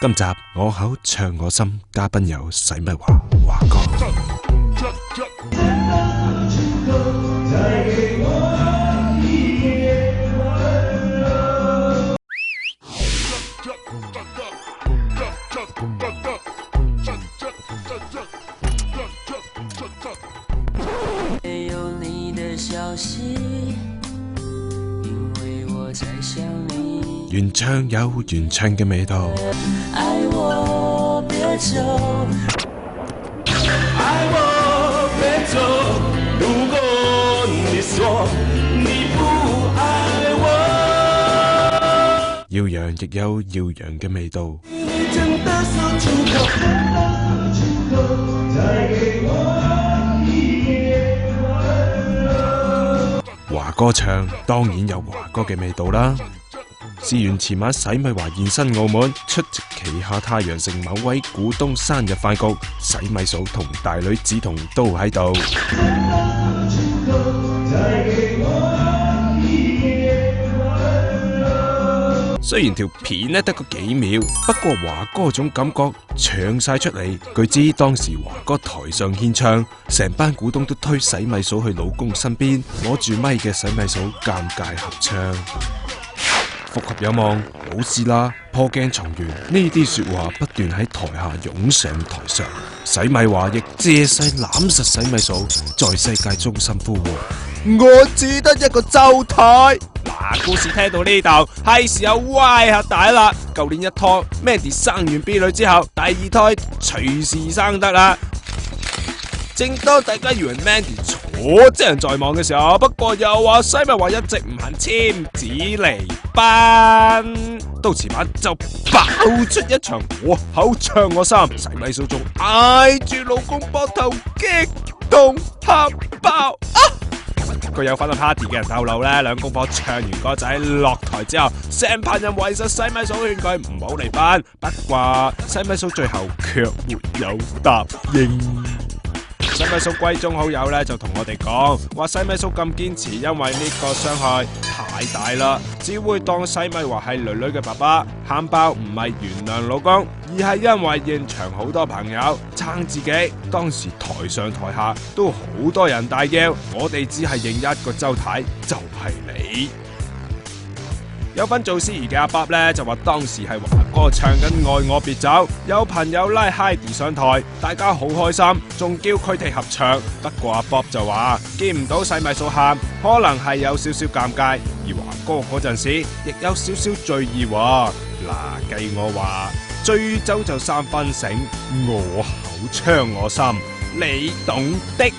今集我口唱我心，嘉賓有洗米華華哥。没有你的消息，因为我在想你。原唱有原唱嘅味道。愛我別走，愛我別走。如果你說你不愛我，耀陽亦有耀陽嘅味道。你真的說出口，再給我一點溫柔。華哥唱當然有華哥嘅味道啦。事緣前晚洗米華現身澳門出席旗下太陽城某位股東生日飯局，洗米嫂同大女梓彤都喺度。雖然條片得個幾秒，不過華哥嗰種感覺唱晒出嚟。據知當時華哥台上獻唱，成班股東都推洗米嫂去老公身邊，攞住咪嘅洗米嫂尷尬合唱。復合有望，冇事啦，破鏡重圓，呢啲說話不斷喺台下湧上台上。洗米華亦借勢攬實洗米嫂，在世界中心呼喚：我只得一個周太。嗱，故事聽到呢度，係時候歪下帶啦。舊年一拖 Mandy 生完 B 女之後，第二胎隨時生得啦。正當大家以為 Mandy 坐正人在望嘅時候，不過又話洗米華一直唔肯簽紙離班，到前晚就爆出一場我口唱我心，洗米嫂仲挨住老公膊頭激動喊爆啊！據有返到 party 嘅人透露咧，兩公婆唱完歌仔落台之後，成班人圍實洗米嫂勸佢唔好離婚，不過洗米嫂最後卻沒有答應。洗米嫂閨中好友咧就同我哋講，話洗米嫂咁堅持，因為呢個傷害太大啦，只會當洗米華係女女嘅爸爸，喊爆唔係原諒老公，而係因為現場好多朋友撐自己。當時台上台下都好多人大叫，我哋只係認一個周太，就係你。有份做司儀嘅阿伯咧就話當時係華哥唱緊愛我別走，有朋友拉 Heidi 上台，大家好開心，仲叫佢哋合唱。不過阿 Bob 就話見唔到洗米嫂喊，可能係有少少尷尬，而華哥嗰陣時亦有少少醉意喎。嗱，計我話醉酒就三分醒，我口唱我心，你懂的。